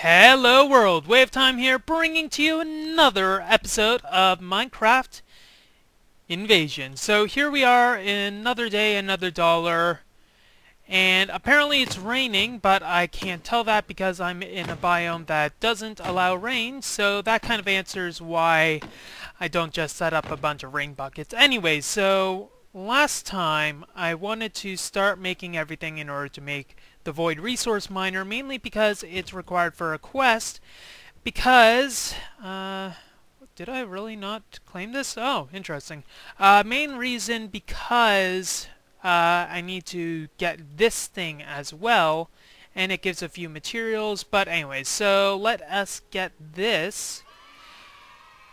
Hello world, WayofTime here, bringing to you another episode of Minecraft Invasion. So here we are, another day, another dollar, and apparently it's raining, but I can't tell that because I'm in a biome that doesn't allow rain, so that kind of answers why I don't just set up a bunch of rain buckets. Anyway, so last time I wanted to start making everything in order to make the Void Resource Miner, mainly because it's required for a quest, because, did I really not claim this? Oh, interesting. Main reason because I need to get this thing as well, and it gives a few materials, but anyways, so let us get this.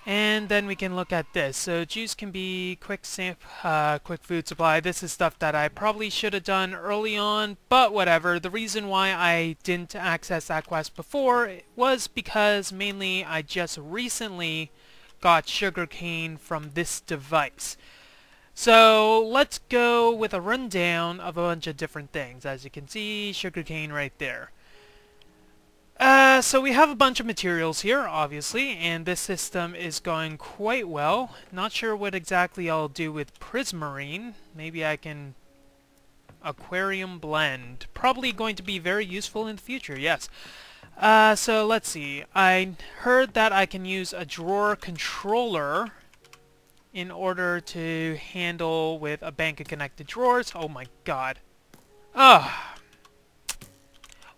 And then we can look at this. So juice can be quick food supply. This is stuff that I probably should have done early on, but whatever. The reason why I didn't access that quest before was because mainly I just recently got sugarcane from this device. So let's go with a rundown of a bunch of different things. As you can see, sugarcane right there. So we have a bunch of materials here, obviously, and this system is going quite well. Not sure what exactly I'll do with prismarine. Maybe I can aquarium blend. Probably going to be very useful in the future, yes. So let's see. I heard that I can use a drawer controller in order to handle with a bank of connected drawers. Oh my god.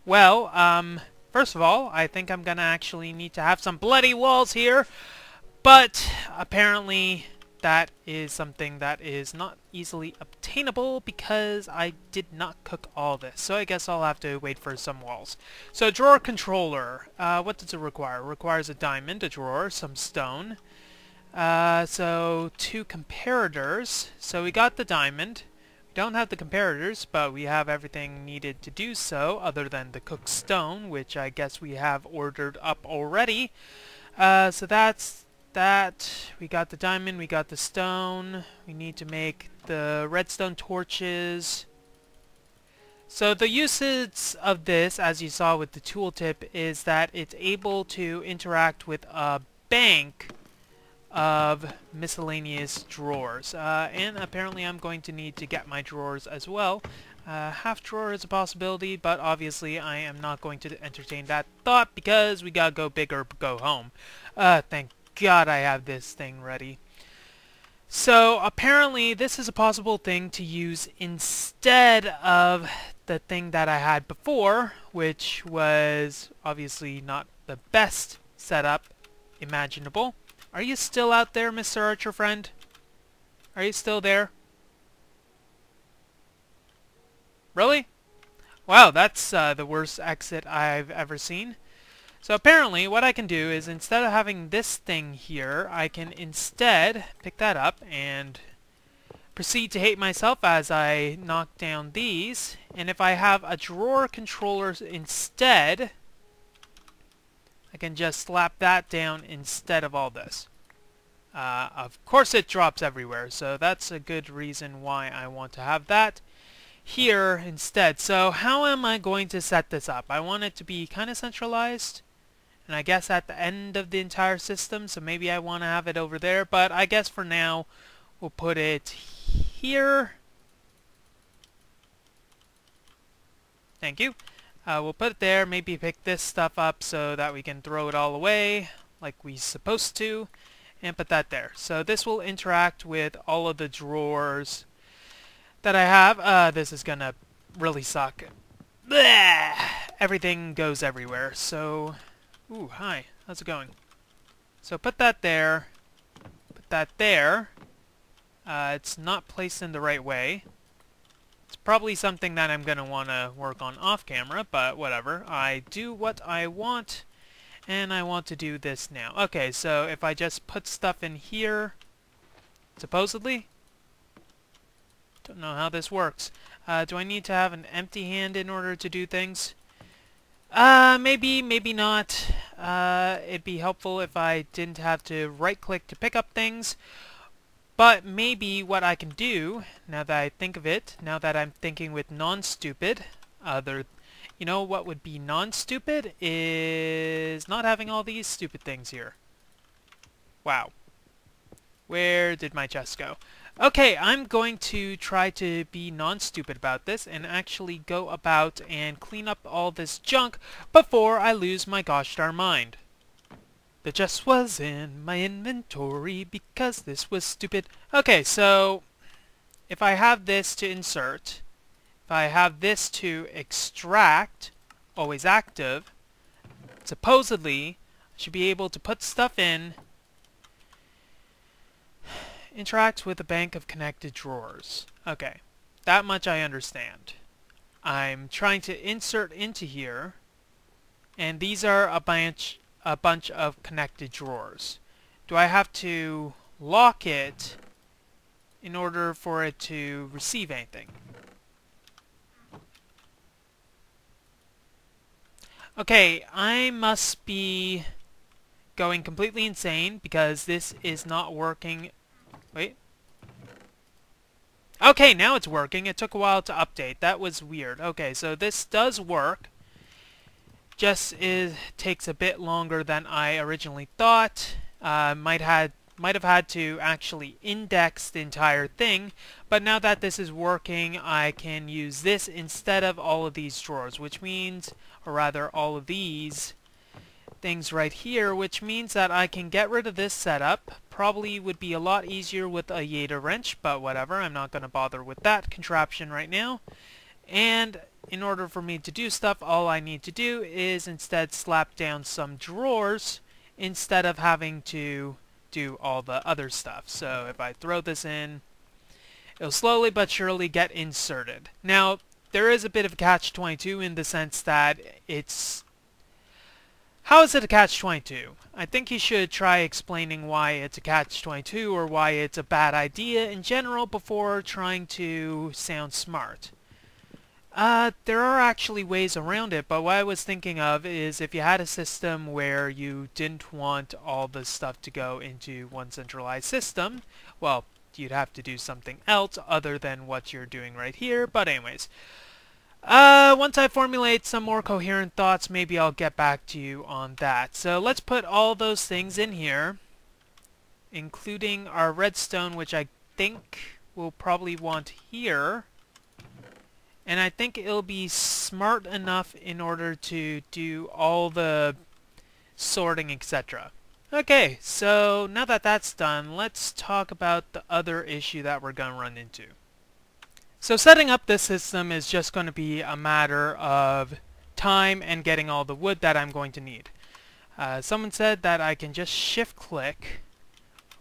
Well, first of all, I think I'm gonna actually need to have some bloody walls here, but apparently that is something that is not easily obtainable because I did not cook all this, so I guess I'll have to wait for some walls. So drawer controller, what does it require? It requires a diamond, a drawer, some stone, so 2 comparators. So we got the diamond. Don't have the comparators, but we have everything needed to do so, other than the cooked stone, which I guess we have ordered up already. So that's that. We got the diamond, we got the stone. We need to make the redstone torches. So the usage of this, as you saw with the tooltip, is that it's able to interact with a bank of miscellaneous drawers, and apparently I'm going to need to get my drawers as well. Half drawer is a possibility, but obviously I am not going to entertain that thought because we gotta go big or go home. Thank God I have this thing ready. So apparently this is a possible thing to use instead of the thing that I had before, which was obviously not the best setup imaginable. Are you still out there, Mr. Archer friend? Are you still there? Really? Wow, that's the worst exit I've ever seen. So apparently what I can do is, instead of having this thing here, I can instead pick that up and proceed to hate myself as I knock down these. And if I have a drawer controller instead, I can just slap that down instead of all this. Of course it drops everywhere, so that's a good reason why I want to have that here instead. So how am I going to set this up? I want it to be kind of centralized, and I guess at the end of the entire system, so maybe I want to have it over there, but I guess for now we'll put it here. Thank you. We'll put it there, maybe pick this stuff up so that we can throw it all away like we're supposed to, and put that there. So this will interact with all of the drawers that I have. This is gonna really suck. Blech! Everything goes everywhere. So, ooh, hi, how's it going? So put that there, put that there. It's not placed in the right way. Probably something that I'm going to want to work on off camera, but whatever. I do what I want, and I want to do this now. Okay, so if I just put stuff in here, supposedly, don't know how this works. Do I need to have an empty hand in order to do things? Maybe, maybe not. It'd be helpful if I didn't have to right-click to pick up things. But maybe what I can do, now that I think of it, now that I'm thinking with non-stupid, You know what would be non-stupid is not having all these stupid things here. Wow. Where did my chest go? Okay, I'm going to try to be non-stupid about this and actually go about and clean up all this junk before I lose my gosh darn mind. The chest was in my inventory because this was stupid. Okay, so if I have this to insert, if I have this to extract, always active, supposedly I should be able to put stuff in. Interact with a bank of connected drawers. Okay, that much I understand. I'm trying to insert into here, and these are a bunch of connected drawers. Do I have to lock it in order for it to receive anything? Okay, I must be going completely insane because this is not working. Wait. Okay, now it's working. It took a while to update. That was weird. Okay, so this does work. Just takes a bit longer than I originally thought. Might have had to actually index the entire thing, but now that this is working, I can use this instead of all of these drawers, which means, or rather all of these things right here, which means that I can get rid of this setup. Probably would be a lot easier with a Yeta wrench, but whatever, I'm not going to bother with that contraption right now. And in order for me to do stuff, all I need to do is instead slap down some drawers instead of having to do all the other stuff. So if I throw this in, it'll slowly but surely get inserted. Now, there is a bit of a catch-22 in the sense that it's... How is it a catch-22? I think you should try explaining why it's a catch-22 or why it's a bad idea in general before trying to sound smart. There are actually ways around it, but what I was thinking of is if you had a system where you didn't want all the stuff to go into one centralized system, well, you'd have to do something else other than what you're doing right here, but anyways. Once I formulate some more coherent thoughts, maybe I'll get back to you on that. So let's put all those things in here, including our redstone, which I think we'll probably want here. And I think it'll be smart enough in order to do all the sorting, etc. Okay, so now that that's done, let's talk about the other issue that we're going to run into. So setting up this system is just going to be a matter of time and getting all the wood that I'm going to need. Someone said that I can just shift-click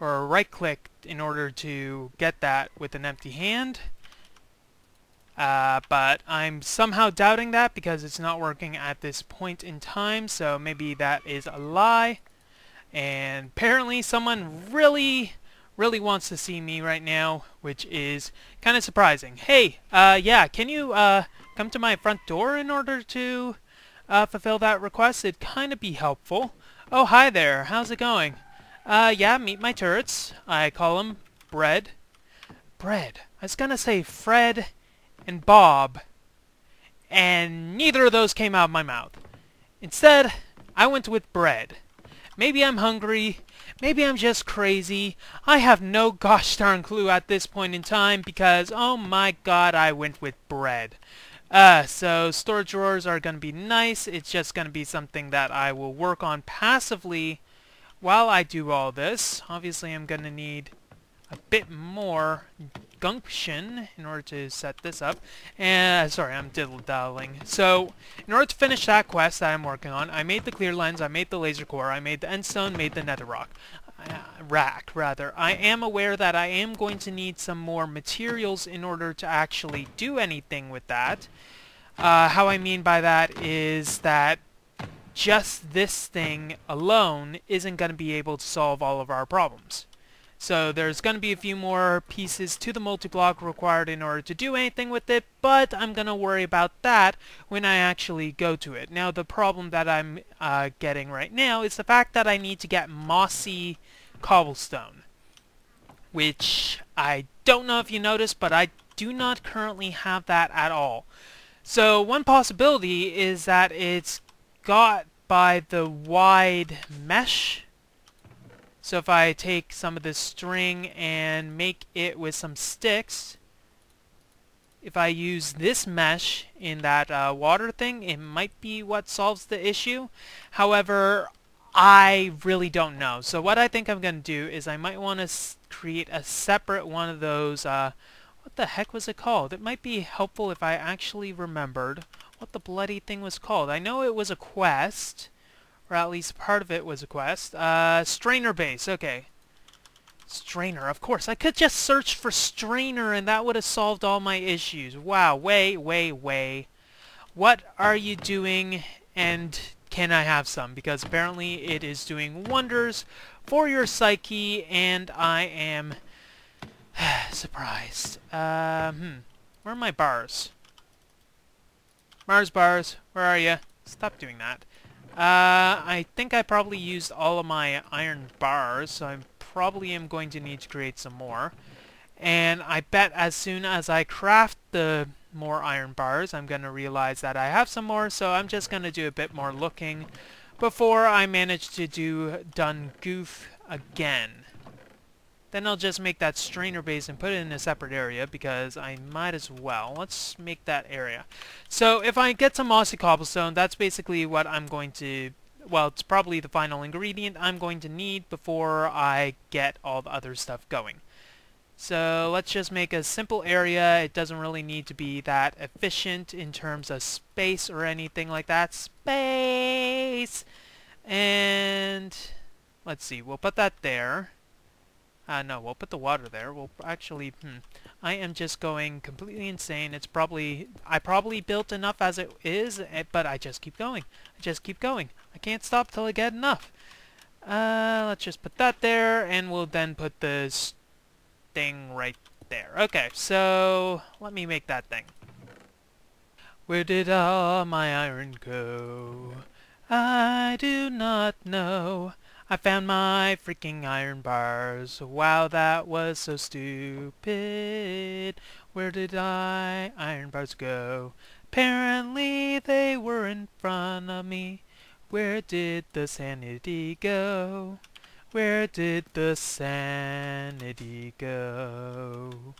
or right-click in order to get that with an empty hand. But I'm somehow doubting that because it's not working at this point in time, so maybe that is a lie. And apparently someone really wants to see me right now, which is kind of surprising. Hey, yeah, can you come to my front door in order to fulfill that request? It'd kind of be helpful. Oh, hi there. How's it going? Yeah, meet my turrets. I call them Bread. Bread. I was gonna say Fred and Bob, and neither of those came out of my mouth. Instead, I went with Bread. Maybe I'm hungry, maybe I'm just crazy, I have no gosh darn clue at this point in time because, oh my god, I went with Bread. So storage drawers are going to be nice, it's just going to be something that I will work on passively while I do all this. Obviously I'm going to need a bit more gumption in order to set this up. And sorry, I'm diddle-daddling. So, in order to finish that quest that I'm working on, I made the clear lens, I made the laser core, I made the endstone, made the netherrack. I am aware that I am going to need some more materials in order to actually do anything with that. How I mean by that is that just this thing alone isn't going to be able to solve all of our problems. So there's going to be a few more pieces to the multi-block required in order to do anything with it, but I'm going to worry about that when I actually go to it. Now the problem that I'm getting right now is the fact that I need to get mossy cobblestone, which I don't know if you noticed, but I do not currently have that at all. So one possibility is that it's got by the wide mesh. So if I take some of this string and make it with some sticks, if I use this mesh in that water thing, it might be what solves the issue. However, I really don't know. So what I think I'm going to do is I might want to create a separate one of those, what the heck was it called? It might be helpful if I actually remembered what the bloody thing was called. I know it was a quest, or at least part of it was a quest. Strainer base, okay. Strainer, of course. I could just search for strainer and that would have solved all my issues. Wow, way. What are you doing, and can I have some? Because apparently it is doing wonders for your psyche, and I am surprised. Where are my bars? Bars, where are you? Stop doing that. I think I probably used all of my iron bars, so I probably am going to need to create some more. And I bet as soon as I craft the more iron bars, I'm going to realize that I have some more, so I'm just going to do a bit more looking before I manage to do done goof again. Then I'll just make that strainer base and put it in a separate area because I might as well. Let's make that area. So if I get some mossy cobblestone, that's basically what I'm going to, well, it's probably the final ingredient I'm going to need before I get all the other stuff going. So let's just make a simple area. It doesn't really need to be that efficient in terms of space or anything like that. Space! And let's see, we'll put that there. No, we'll put the water there. We'll actually, I am just going completely insane. It's probably, I probably built enough as it is, but I just keep going. I can't stop till I get enough. Let's just put that there, and we'll then put this thing right there. Okay, so let me make that thing. Where did all my iron go? I do not know. I found my freaking iron bars. Wow, that was so stupid. Where did iron bars go? Apparently they were in front of me. Where did the sanity go? Where did the sanity go?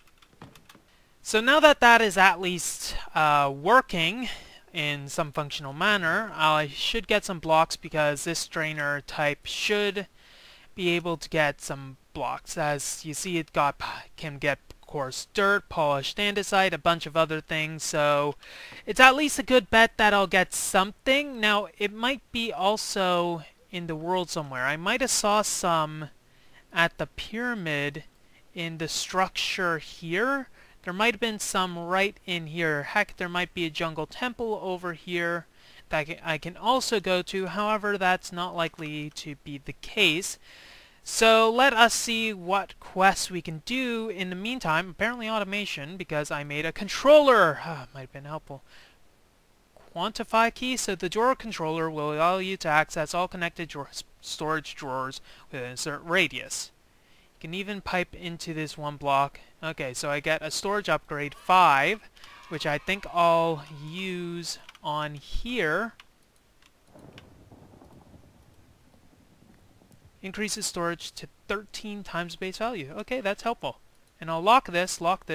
So now that that is at least working in some functional manner, I should get some blocks because this strainer type should be able to get some blocks. As you see, it can get coarse dirt, polished andesite, a bunch of other things, so it's at least a good bet that I'll get something. Now, it might be also in the world somewhere. I might have saw some at the pyramid in the structure here. There might have been some right in here. Heck, there might be a jungle temple over here that I can also go to. However, that's not likely to be the case. So let us see what quests we can do in the meantime. Apparently automation, because I made a controller. Might have been helpful. Quantify key. So the drawer controller will allow you to access all connected storage drawers within a certain radius. You can even pipe into this one block. Okay, so I get a storage upgrade 5, which I think I'll use on here. Increases storage to 13 times base value. Okay, that's helpful. And I'll lock this. Lock.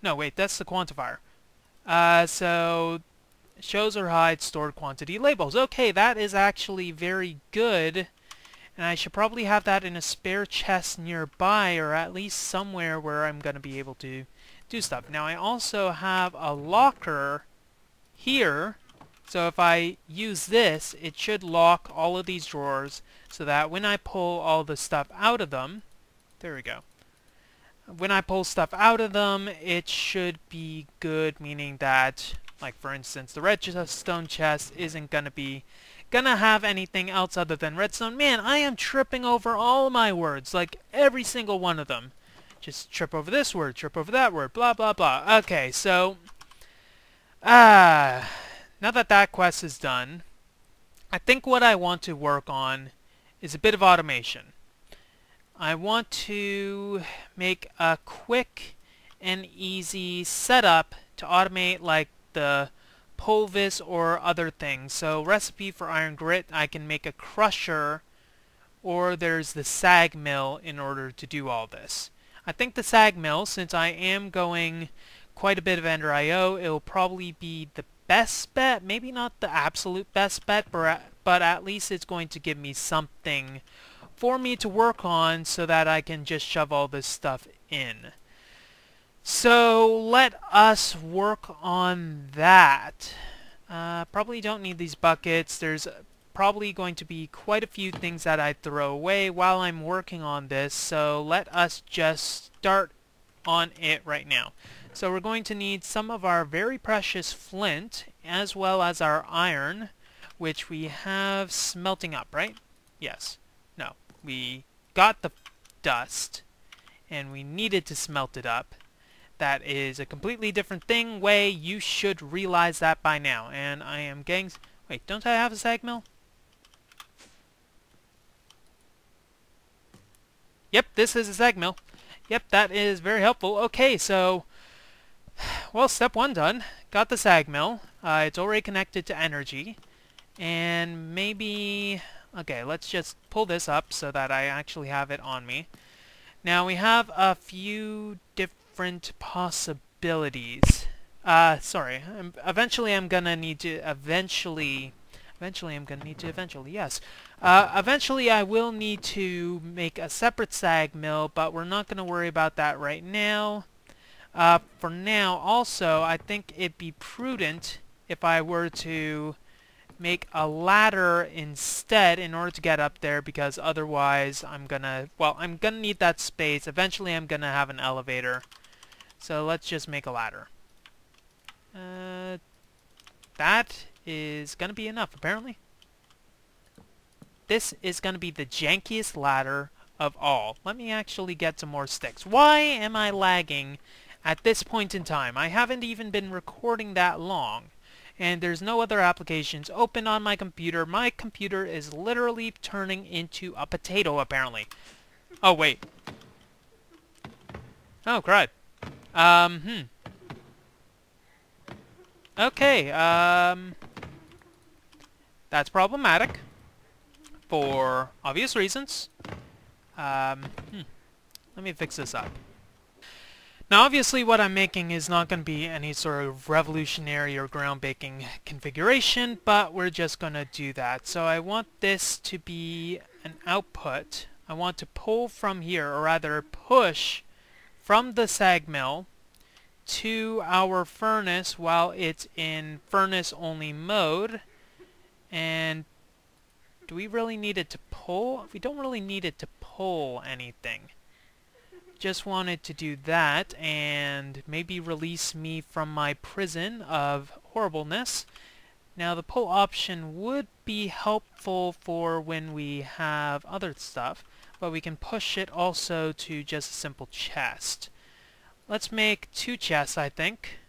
No, wait, that's the quantifier. So shows or hides stored quantity labels. Okay, that is actually very good. And I should probably have that in a spare chest nearby, or at least somewhere where I'm going to be able to do stuff. Now I also have a locker here, so if I use this, it should lock all of these drawers so that when I pull all the stuff out of them, there we go. When I pull stuff out of them, it should be good, meaning that, like for instance, the redstone chest isn't going to be have anything else other than redstone. Man, I am tripping over all my words, like every single one of them. Just trip over this word, trip over that word, blah blah blah. Okay, so now that that quest is done, I think what I want to work on is a bit of automation. I want to make a quick and easy setup to automate like the pulvis or other things. So recipe for iron grit, I can make a crusher, or there's the sag mill in order to do all this. I think the sag mill, since I am going quite a bit of Ender IO, it'll probably be the best bet. Maybe not the absolute best bet, but at least it's going to give me something for me to work on so that I can just shove all this stuff in. So let us work on that. Probably don't need these buckets. There's probably going to be quite a few things that I throw away while I'm working on this, so let us just start on it right now. So we're going to need some of our very precious flint as well as our iron, which we have smelting up, right? Yes. No. We got the dust and we needed to smelt it up. That is a completely different thing. Way, you should realize that by now. And I am getting... Wait, don't I have a sag mill? Yep, this is a sag mill. Yep, that is very helpful. Okay, so... Well, step one done. Got the sag mill. It's already connected to energy. And maybe... Okay, let's just pull this up so that I actually have it on me. Now, we have a few different possibilities. Sorry. Eventually I'm gonna need to... Eventually, yes. Eventually I will need to make a separate sag mill, but we're not going to worry about that right now. For now, also, I think it'd be prudent if I were to make a ladder instead in order to get up there, because otherwise I'm gonna need that space. Eventually I'm gonna have an elevator. So let's just make a ladder. That is gonna be enough, apparently. This is gonna be the jankiest ladder of all. Let me actually get some more sticks. Why am I lagging at this point in time? I haven't even been recording that long, and there's no other applications open on my computer. My computer is literally turning into a potato, apparently. Oh, wait. Oh, crud. Okay, that's problematic for obvious reasons. Let me fix this up. Now, obviously, what I'm making is not going to be any sort of revolutionary or groundbreaking configuration, but we're just going to do that. So I want this to be an output. I want to pull from here, or rather push from the sag mill to our furnace while it's in furnace-only mode. And do we really need it to pull? We don't really need it to pull anything. Just wanted to do that and maybe release me from my prison of horribleness. Now the pull option would be helpful for when we have other stuff, but we can push it also to just a simple chest. Let's make 2 chests, I think.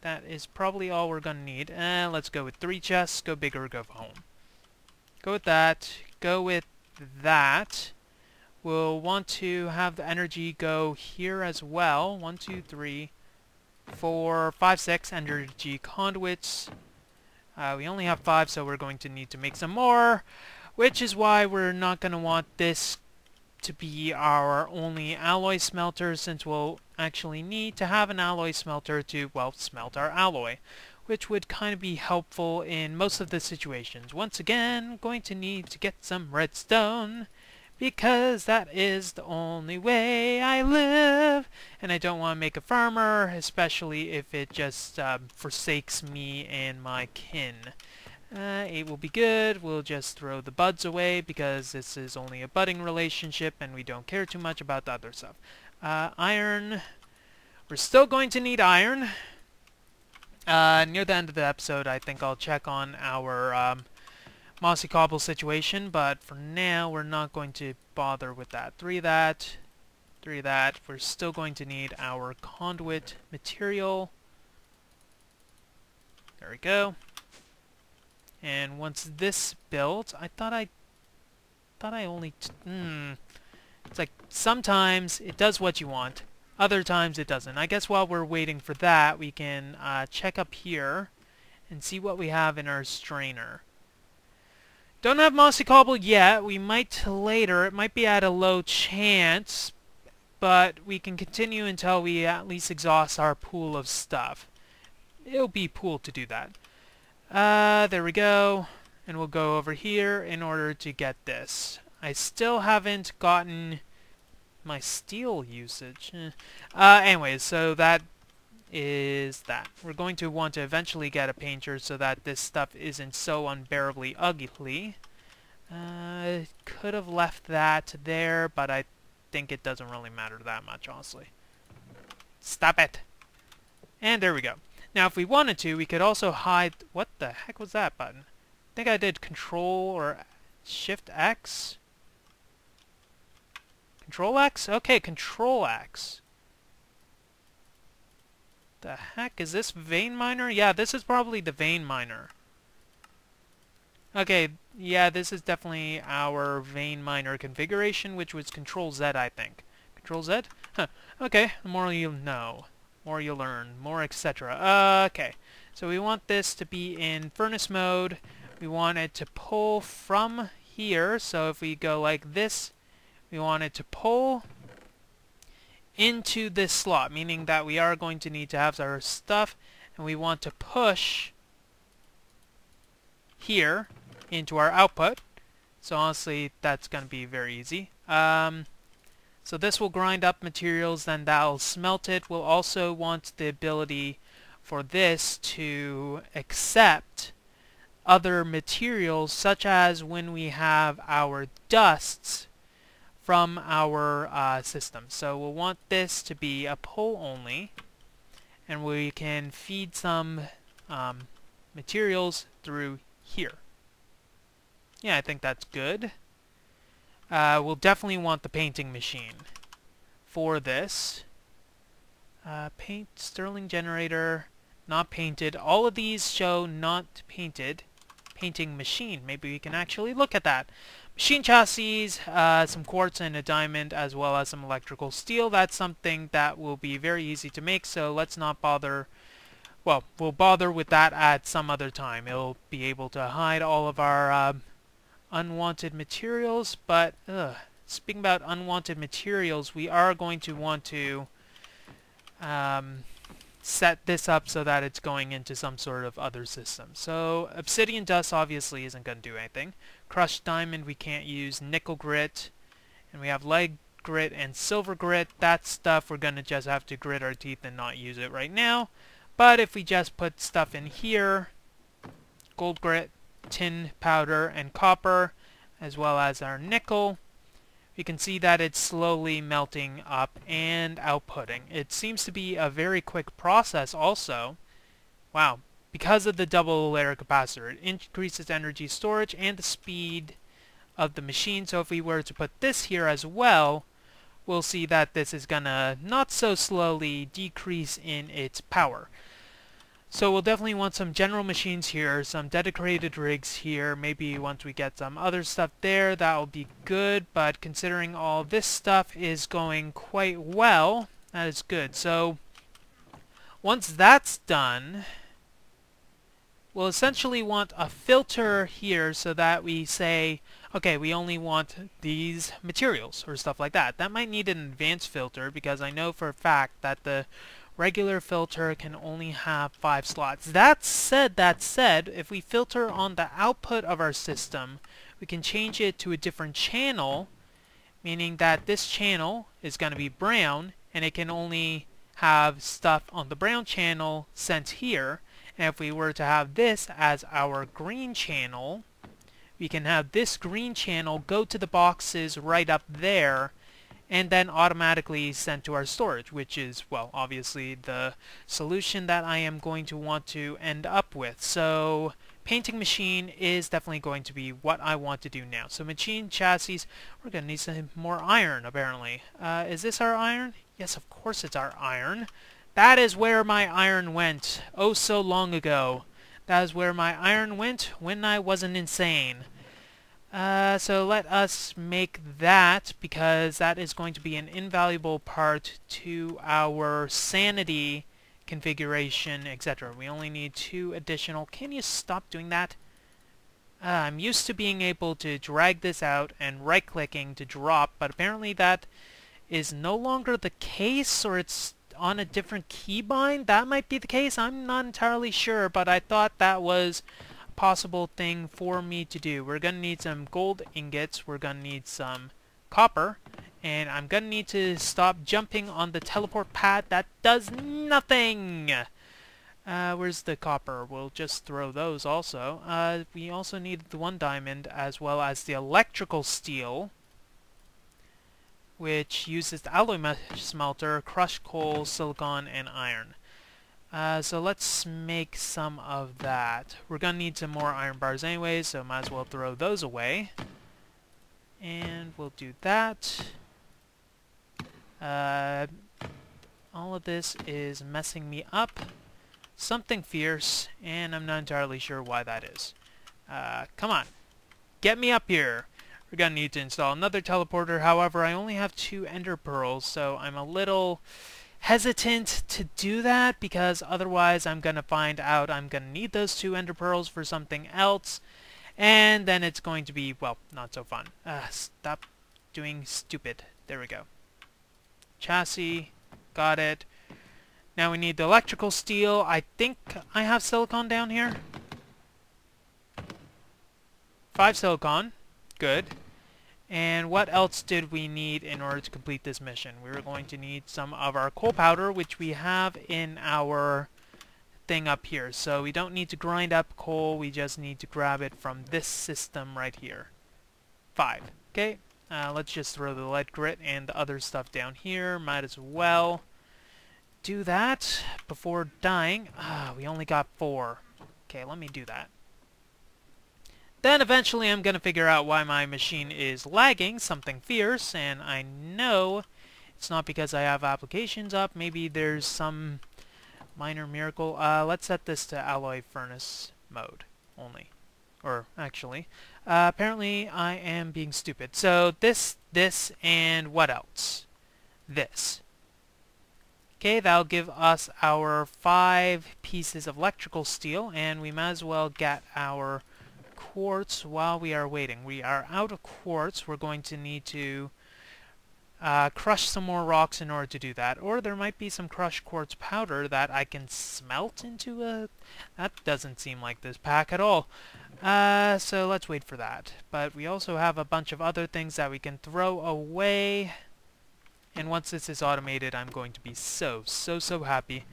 That is probably all we're gonna need. Let's go with 3 chests. Go big or go home. Go with that. Go with that. We'll want to have the energy go here as well. 1, 2, 3, 4, 5, 6 energy conduits. We only have 5, so we're going to need to make some more, which is why we're not going to want this to be our only alloy smelter, since we'll actually need to have an alloy smelter to, well, smelt our alloy, which would kind of be helpful in most of the situations. Once again, going to need to get some redstone, because that is the only way I live, and I don't want to make a farmer, especially if it just forsakes me and my kin. 8 will be good. We'll just throw the buds away because this is only a budding relationship and we don't care too much about the other stuff. Iron. We're still going to need iron. Near the end of the episode, I think I'll check on our mossy cobble situation, but for now, we're not going to bother with that. 3 that. 3 that. We're still going to need our conduit material. There we go. And once this built, I thought I only... It's like, sometimes it does what you want, Other times it doesn't. I guess while we're waiting for that, we can check up here and see what we have in our strainer. Don't have mossy cobble yet. We might later. It might be at a low chance, but we can continue until we at least exhaust our pool of stuff. It'll be pool to do that. There we go. And we'll go over here in order to get this. I still haven't gotten my steel usage. Anyways, so that is that. We're going to want to eventually get a painter so that this stuff isn't so unbearably ugly. Could have left that there, but I think it doesn't really matter that much, honestly. Stop it! And there we go. Now, if we wanted to, we could also hide... What the heck was that button? I think I did Control or Shift X? Control X? Okay, Control X. The heck? Is this vein miner? Yeah, this is probably the vein miner. Okay, yeah, this is definitely our vein miner configuration, which was Control Z, I think. Control Z? Huh. Okay, the more you know, more you learn, more etc. Okay, so we want this to be in furnace mode. We want it to pull from here, so if we go like this, we want it to pull into this slot, meaning that we are going to need to have our stuff, and we want to push here into our output. So honestly, that's going to be very easy. So this will grind up materials, then that'll smelt it. We'll also want the ability for this to accept other materials, such as when we have our dusts from our system. So we'll want this to be a pull only, and we can feed some materials through here. Yeah, I think that's good. We'll definitely want the painting machine for this. Paint, Stirling generator, not painted. All of these show not painted. Painting machine. Maybe we can actually look at that. Machine chassis, some quartz and a diamond, as well as some electrical steel. That's something that will be very easy to make, so let's not bother. Well, we'll bother with that at some other time. It'll be able to hide all of our unwanted materials, but speaking about unwanted materials, we are going to want to set this up so that it's going into some sort of other system. So obsidian dust obviously isn't going to do anything. Crushed diamond we can't use. Nickel grit, and we have lead grit and silver grit. That stuff we're going to just have to grit our teeth and not use it right now. But if we just put stuff in here, gold grit, tin powder, and copper, as well as our nickel, you can see that it's slowly melting up and outputting. It seems to be a very quick process also. Wow. Because of the double layer capacitor, it increases energy storage and the speed of the machine. So if we were to put this here as well, we'll see that this is gonna not so slowly decrease in its power. So we'll definitely want some general machines here, some dedicated rigs here. Maybe once we get some other stuff there, that will be good. But considering all this stuff is going quite well, that is good. So once that's done, we'll essentially want a filter here so that we say, okay, we only want these materials or stuff like that. That might need an advanced filter because I know for a fact that the regular filter can only have 5 slots. That said, if we filter on the output of our system, we can change it to a different channel, meaning that this channel is going to be brown, and it can only have stuff on the brown channel sent here. And if we were to have this as our green channel, we can have this green channel go to the boxes right up there, and then automatically sent to our storage, which is, well, obviously the solution that I am going to want to end up with. So painting machine is definitely going to be what I want to do now. So machine chassis, we're going to need some more iron, apparently. Is this our iron? Yes, of course it's our iron. That is where my iron went, oh so long ago. That is where my iron went when I wasn't insane. So let us make that, because that is going to be an invaluable part to our sanity configuration, etc. We only need 2 additional. Can you stop doing that? I'm used to being able to drag this out and right-clicking to drop, but apparently that is no longer the case, or it's on a different keybind. That might be the case. I'm not entirely sure, but I thought that was a possible thing for me to do. We're going to need some gold ingots. We're going to need some copper. And I'm going to need to stop jumping on the teleport pad. That does nothing! Where's the copper? We'll just throw those also. We also need the 1 diamond, as well as the electrical steel, which uses the alloy smelter, crushed coal, silicon, and iron. So let's make some of that. We're gonna need some more iron bars anyway, so might as well throw those away. And we'll do that. All of this is messing me up something fierce, and I'm not entirely sure why that is. Come on, get me up here. We're gonna need to install another teleporter. However, I only have 2 ender pearls, so I'm a little hesitant to do that, because otherwise I'm gonna find out I'm gonna need those 2 ender pearls for something else, and then it's going to be, well, not so fun. Stop doing stupid. There we go. Chassis, got it. Now we need the electrical steel. I think I have silicon down here. 5 silicon. Good. And what else did we need in order to complete this mission? We were going to need some of our coal powder, which we have in our thing up here. So we don't need to grind up coal. We just need to grab it from this system right here. 5. Okay. Let's just throw the lead grit and the other stuff down here. Might as well do that before dying. We only got 4. Okay, let me do that. Then eventually I'm gonna figure out why my machine is lagging something fierce, and I know it's not because I have applications up. Maybe there's some minor miracle. Let's set this to alloy furnace mode only. Or actually, apparently I am being stupid. So this, and what else? This. Okay, that'll give us our 5 pieces of electrical steel, and we might as well get our quartz while we are waiting. We are out of quartz. We're going to need to crush some more rocks in order to do that. Or there might be some crushed quartz powder that I can smelt into a... That doesn't seem like this pack at all. So let's wait for that. But we also have a bunch of other things that we can throw away. And once this is automated, I'm going to be so happy.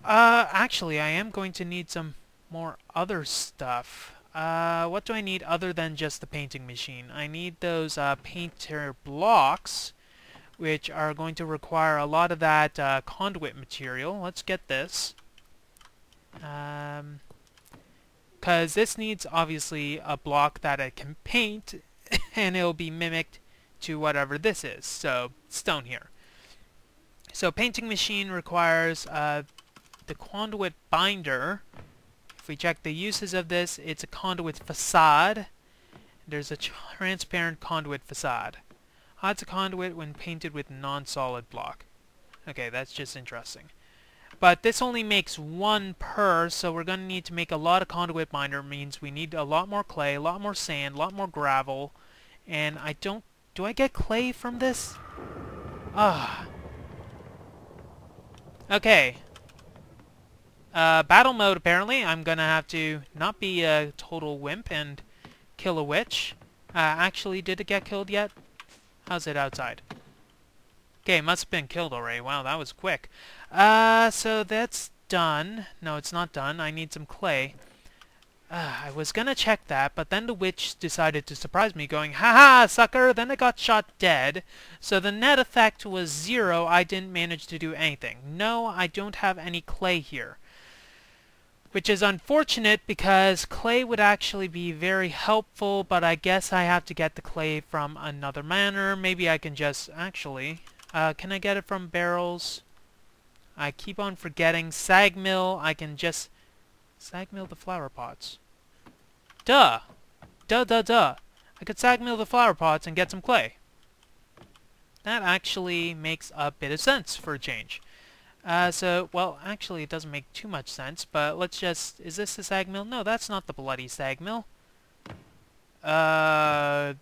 Actually, I am going to need some more other stuff. What do I need other than just the painting machine? I need those painter blocks, which are going to require a lot of that conduit material. Let's get this. Because this needs, obviously, a block that I can paint, and it'll be mimicked to whatever this is. So, stone here. So, painting machine requires the conduit binder. If we check the uses of this, it's a conduit facade. There's a transparent conduit facade. It's a conduit when painted with non-solid block. Okay, that's just interesting. But this only makes 1 per, so we're going to need to make a lot of conduit binder. Means we need a lot more clay, a lot more sand, a lot more gravel. And I don't... Do I get clay from this? Okay. Battle mode, apparently. I'm gonna have to not be a total wimp and kill a witch. Actually, did it get killed yet? How's it outside? Okay, must have been killed already. Wow, that was quick. So that's done. No, it's not done. I need some clay. I was gonna check that, but then the witch decided to surprise me, going, "Haha, sucker!" Then I got shot dead. So the net effect was 0. I didn't manage to do anything. No, I don't have any clay here. Which is unfortunate, because clay would actually be very helpful, but I guess I have to get the clay from another manner. Maybe I can just... Actually, can I get it from barrels? I keep on forgetting. Sag mill, I can just... Sag mill the flower pots. Duh! Duh. I could sag mill the flower pots and get some clay. That actually makes a bit of sense for a change. Well, actually it doesn't make too much sense, but let's just... Is this the sag mill? No, that's not the bloody sag mill. Yeah,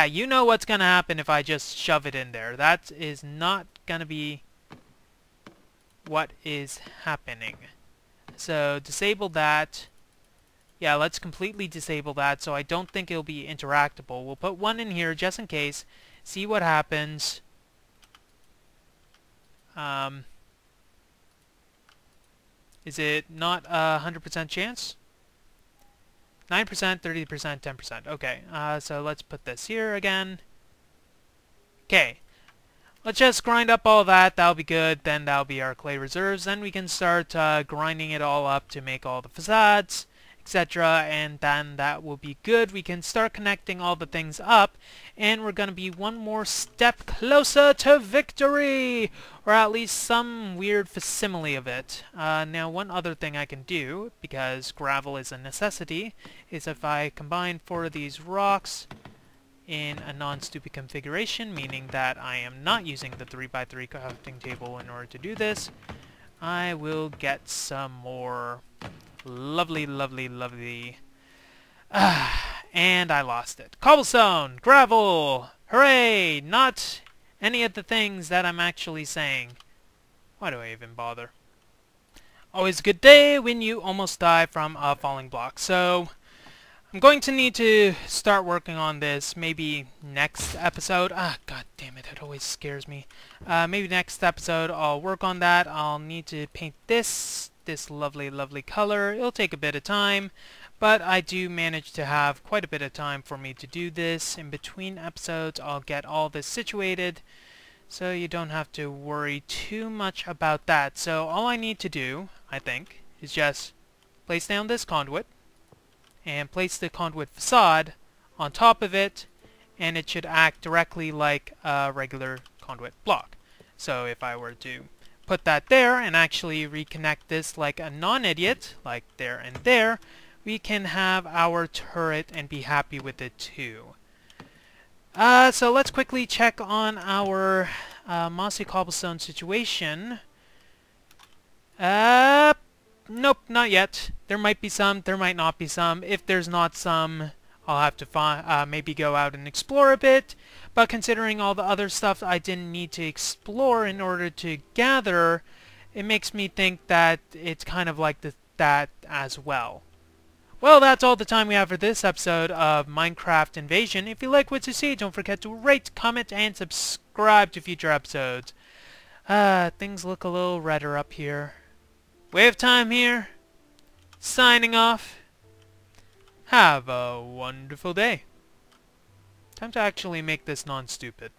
you know what's gonna happen if I just shove it in there. That is not gonna be what is happening. So, disable that. Yeah, let's completely disable that, so I don't think it'll be interactable. We'll put one in here just in case. See what happens. Is it not a 100% chance? 9%, 30%, 10%. Okay, so let's put this here again. Okay. Let's just grind up all that. That'll be good. Then that'll be our clay reserves. Then we can start grinding it all up to make all the facades, etc. And then that will be good. We can start connecting all the things up. And we're going to be one more step closer to victory! Or at least some weird facsimile of it. Now, one other thing I can do, because gravel is a necessity, is if I combine 4 of these rocks in a non-stupid configuration, meaning that I am not using the 3x3 crafting table in order to do this, I will get some more lovely... and I lost it. Cobblestone! Gravel! Hooray! Not any of the things that I'm actually saying. Why do I even bother? Always a good day when you almost die from a falling block. So, I'm going to need to start working on this maybe next episode. God damn it, it always scares me. Maybe next episode I'll work on that. I'll need to paint this lovely color. It'll take a bit of time, but I do manage to have quite a bit of time for me to do this. In between episodes I'll get all this situated, so you don't have to worry too much about that. So all I need to do, I think, is just place down this conduit, and place the conduit facade on top of it, and it should act directly like a regular conduit block. So if I were to put that there and actually reconnect this like a non-idiot, like there and there, we can have our turret and be happy with it too. So let's quickly check on our mossy cobblestone situation. Nope, not yet. There might be some, there might not be some. If there's not some, I'll have to maybe go out and explore a bit. But considering all the other stuff I didn't need to explore in order to gather, it makes me think that it's kind of like that as well. Well, that's all the time we have for this episode of Minecraft Invasion. If you like what you see, don't forget to rate, comment, and subscribe to future episodes. Things look a little redder up here. WayofTime here, signing off. Have a wonderful day. Time to actually make this non-stupid.